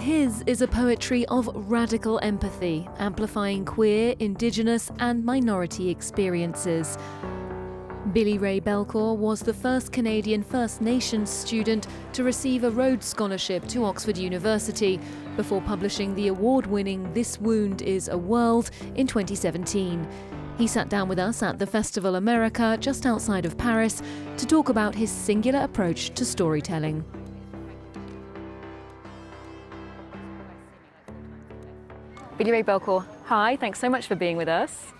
His is a poetry of radical empathy, amplifying queer, indigenous and minority experiences. Billy-Ray Belcourt was the first Canadian First Nations student to receive a Rhodes Scholarship to Oxford University before publishing the award-winning This Wound is a World in 2017. He sat down with us at the Festival America just outside of Paris to talk about his singular approach to storytelling. Billy-Ray Belcourt, hi, thanks so much for being with us.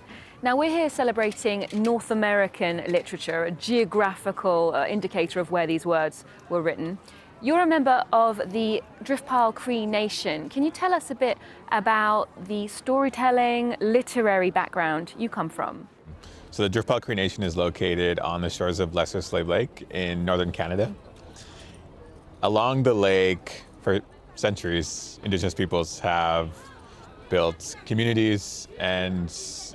Now we're here celebrating North American literature, a geographical indicator of where these words were written. You're a member of the Driftpile Cree Nation. Can you tell us a bit about the storytelling, literary background you come from? So the Driftpile Cree Nation is located on the shores of Lesser Slave Lake in northern Canada. Along the lake, for centuries, Indigenous peoples have built communities and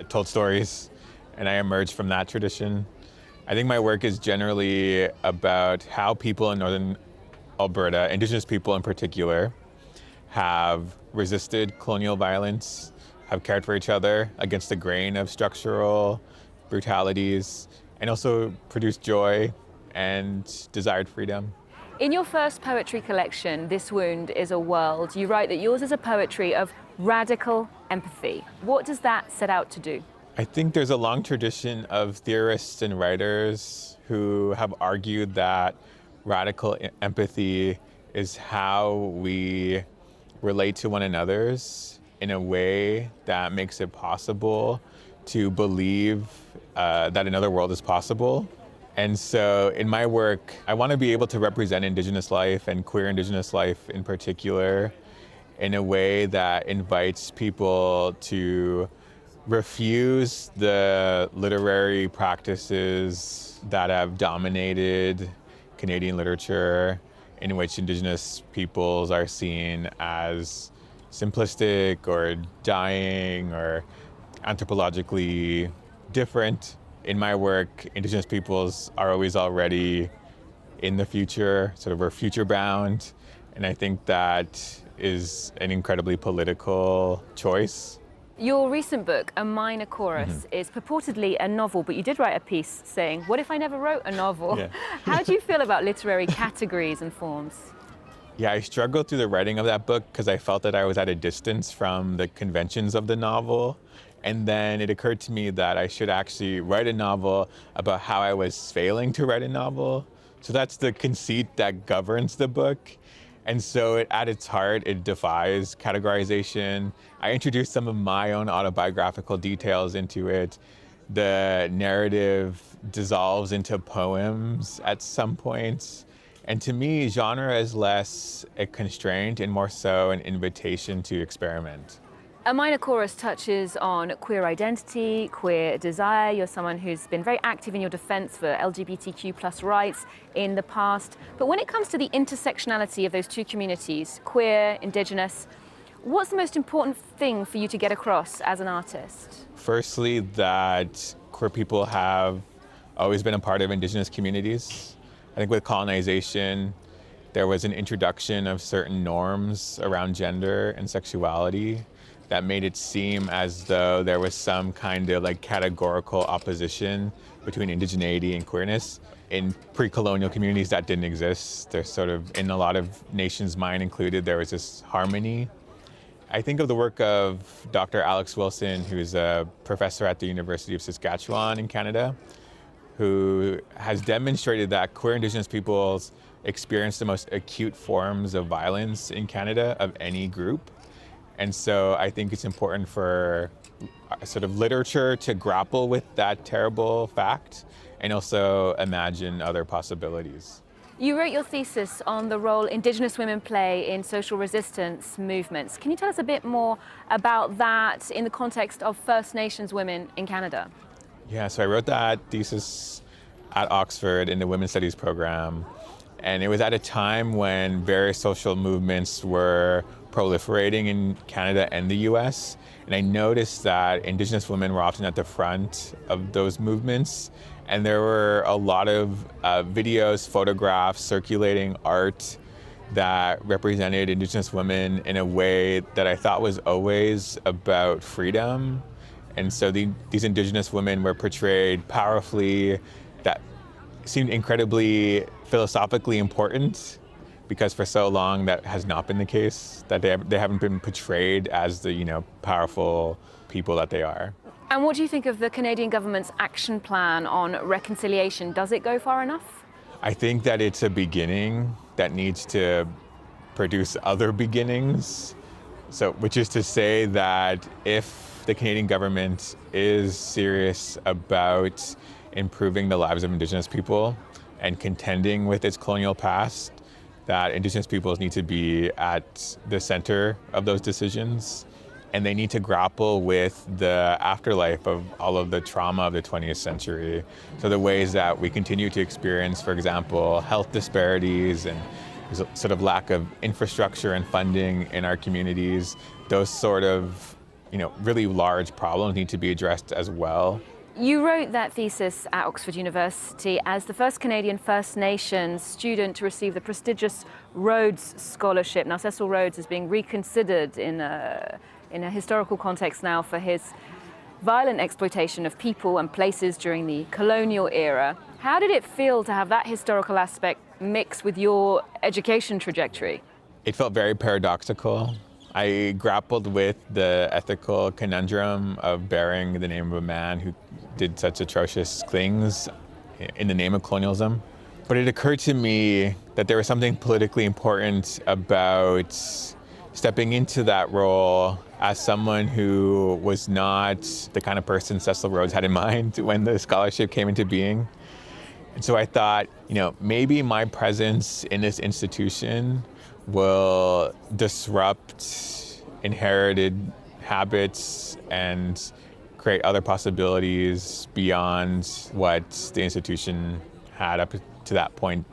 told stories, and I emerged from that tradition. I think my work is generally about how people in northern Alberta, Indigenous people in particular, have resisted colonial violence, have cared for each other against the grain of structural brutalities, and also produced joy and desired freedom. In your first poetry collection, This Wound is a World, you write that yours is a poetry of radical empathy. What does that set out to do? I think there's a long tradition of theorists and writers who have argued that radical empathy is how we relate to one another in a way that makes it possible to believe that another world is possible. And so in my work, I want to be able to represent Indigenous life and queer Indigenous life in particular in a way that invites people to refuse the literary practices that have dominated Canadian literature, in which Indigenous peoples are seen as simplistic or dying or anthropologically different. In my work, Indigenous peoples are always already in the future, sort of we're future bound, and I think that is an incredibly political choice. Your recent book, A Minor Chorus, is purportedly a novel, but you did write a piece saying, what if I never wrote a novel? Yeah. How do you feel about literary categories and forms? Yeah, I struggled through the writing of that book because I felt that I was at a distance from the conventions of the novel. And then it occurred to me that I should actually write a novel about how I was failing to write a novel. So that's the conceit that governs the book. And so at its heart, it defies categorization. I introduced some of my own autobiographical details into it. The narrative dissolves into poems at some points. And to me, genre is less a constraint and more so an invitation to experiment. A Minor Chorus touches on queer identity, queer desire. You're someone who's been very active in your defense for LGBTQ+ rights in the past. But when it comes to the intersectionality of those two communities, queer, Indigenous, what's the most important thing for you to get across as an artist? Firstly, that queer people have always been a part of Indigenous communities. I think with colonization, there was an introduction of certain norms around gender and sexuality that made it seem as though there was some kind of like categorical opposition between indigeneity and queerness. In pre-colonial communities that didn't exist. There's sort of, in a lot of nations, mine included, there was this harmony. I think of the work of Dr. Alex Wilson, who's a professor at the University of Saskatchewan in Canada, who has demonstrated that queer Indigenous peoples experience the most acute forms of violence in Canada of any group. And so I think it's important for sort of literature to grapple with that terrible fact and also imagine other possibilities. You wrote your thesis on the role Indigenous women play in social resistance movements. Can you tell us a bit more about that in the context of First Nations women in Canada? Yeah, so I wrote that thesis at Oxford in the Women's Studies program. And it was at a time when various social movements were proliferating in Canada and the US. And I noticed that Indigenous women were often at the front of those movements. And there were a lot of videos, photographs, circulating art that represented Indigenous women in a way that I thought was always about freedom. And so these Indigenous women were portrayed powerfully, that seemed incredibly philosophically important, because for so long that has not been the case, that they haven't been portrayed as the, powerful people that they are. And what do you think of the Canadian government's action plan on reconciliation? Does it go far enough? I think that it's a beginning that needs to produce other beginnings. So, which is to say that if the Canadian government is serious about improving the lives of Indigenous people and contending with its colonial past, that Indigenous peoples need to be at the center of those decisions, and they need to grapple with the afterlife of all of the trauma of the 20th century. So the ways that we continue to experience, for example, health disparities and sort of lack of infrastructure and funding in our communities, those sort of, really large problems need to be addressed as well. You wrote that thesis at Oxford University as the first Canadian First Nations student to receive the prestigious Rhodes Scholarship. Now, Cecil Rhodes is being reconsidered in a historical context now for his violent exploitation of people and places during the colonial era. How did it feel to have that historical aspect mix with your education trajectory? It felt very paradoxical. I grappled with the ethical conundrum of bearing the name of a man who did such atrocious things in the name of colonialism. But it occurred to me that there was something politically important about stepping into that role as someone who was not the kind of person Cecil Rhodes had in mind when the scholarship came into being. And so I thought, maybe my presence in this institution will disrupt inherited habits and create other possibilities beyond what the institution had up to that point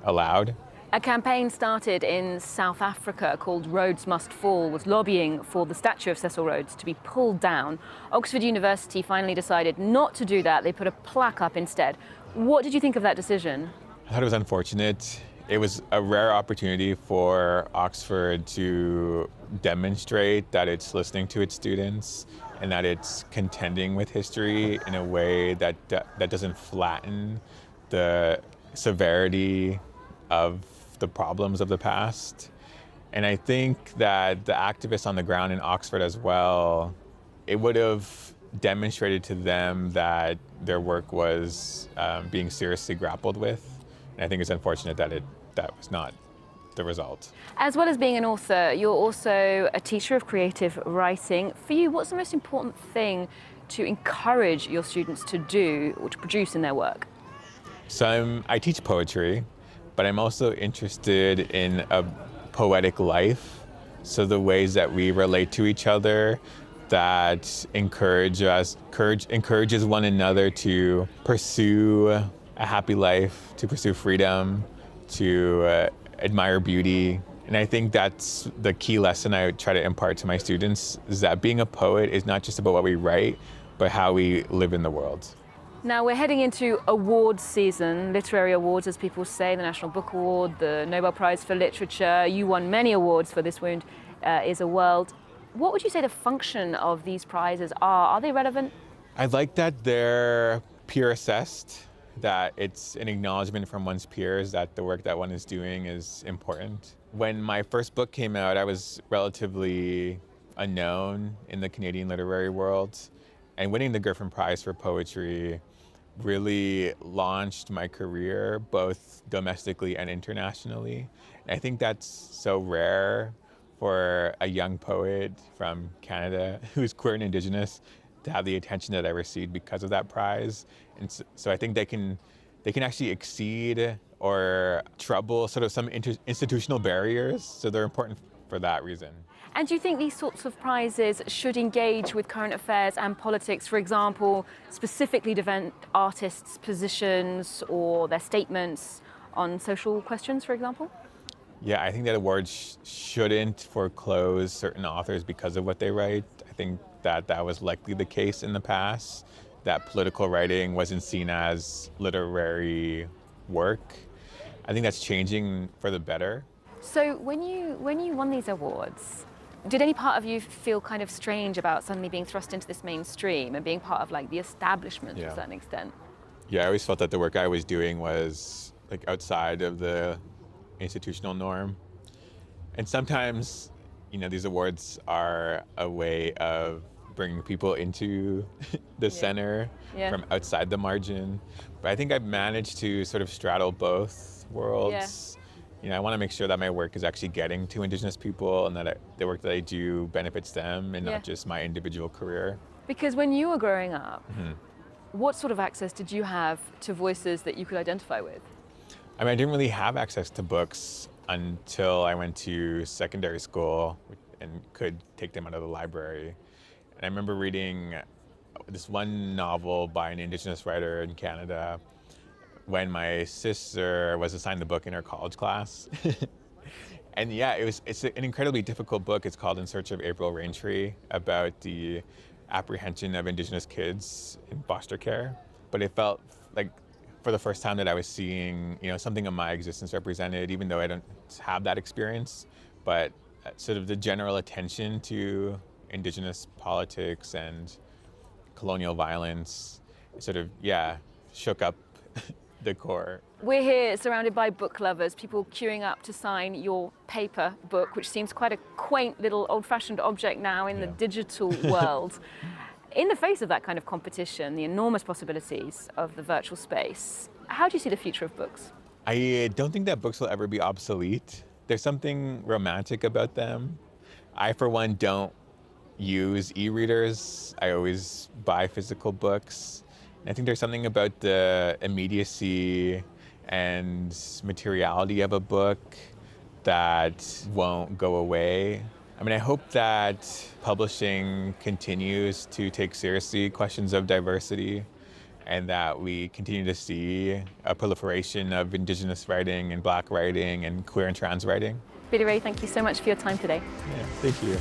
allowed. A campaign started in South Africa called Rhodes Must Fall was lobbying for the statue of Cecil Rhodes to be pulled down. Oxford University finally decided not to do that. They put a plaque up instead. What did you think of that decision? I thought it was unfortunate. It was a rare opportunity for Oxford to demonstrate that it's listening to its students and that it's contending with history in a way that doesn't flatten the severity of the problems of the past. And I think that the activists on the ground in Oxford as well, it would have demonstrated to them that their work was being seriously grappled with. And I think it's unfortunate that that was not the result. As well as being an author, you're also a teacher of creative writing. For you, what's the most important thing to encourage your students to do or to produce in their work? So I teach poetry, but I'm also interested in a poetic life. So the ways that we relate to each other that encourages one another to pursue a happy life, to pursue freedom, to admire beauty. And I think that's the key lesson I try to impart to my students, is that being a poet is not just about what we write, but how we live in the world. Now we're heading into awards season, literary awards as people say, the National Book Award, the Nobel Prize for Literature. You won many awards for This Wound is a World. What would you say the function of these prizes are? Are they relevant? I like that they're peer assessed, that it's an acknowledgement from one's peers that the work that one is doing is important. When my first book came out, I was relatively unknown in the Canadian literary world, and winning the Griffin Prize for Poetry really launched my career both domestically and internationally. And I think that's so rare for a young poet from Canada who's queer and Indigenous to have the attention that I received because of that prize. And so I think they can actually exceed or trouble sort of some institutional barriers. So they're important for that reason. And do you think these sorts of prizes should engage with current affairs and politics, for example, specifically defend artists' positions or their statements on social questions, for example? Yeah, I think that awards shouldn't foreclose certain authors because of what they write. I think that was likely the case in the past, that political writing wasn't seen as literary work. I think that's changing for the better. So when you won these awards, did any part of you feel kind of strange about suddenly being thrust into this mainstream and being part of like the establishment to a certain extent? Yeah, I always felt that the work I was doing was like outside of the institutional norm. And sometimes, these awards are a way of bringing people into the center from outside the margin. But I think I've managed to sort of straddle both worlds. I want to make sure that my work is actually getting to Indigenous people and that the work that I do benefits them and not just my individual career. Because when you were growing up, what sort of access did you have to voices that you could identify with? I mean, I didn't really have access to books until I went to secondary school and could take them out of the library. And I remember reading this one novel by an Indigenous writer in Canada when my sister was assigned the book in her college class. And it's an incredibly difficult book. It's called In Search of April Raintree, about the apprehension of Indigenous kids in foster care. But it felt like for the first time that I was seeing, something of my existence represented, even though I don't have that experience. But sort of the general attention to Indigenous politics and colonial violence sort of, shook up the core. We're here surrounded by book lovers, people queuing up to sign your paper book, which seems quite a quaint little old-fashioned object now in the digital world. In the face of that kind of competition, the enormous possibilities of the virtual space, how do you see the future of books? I don't think that books will ever be obsolete. There's something romantic about them. I, for one, don't use e-readers. I always buy physical books. I think there's something about the immediacy and materiality of a book that won't go away. I mean, I hope that publishing continues to take seriously questions of diversity and that we continue to see a proliferation of Indigenous writing and Black writing and queer and trans writing. Billy-Ray, thank you so much for your time today. Yeah, thank you.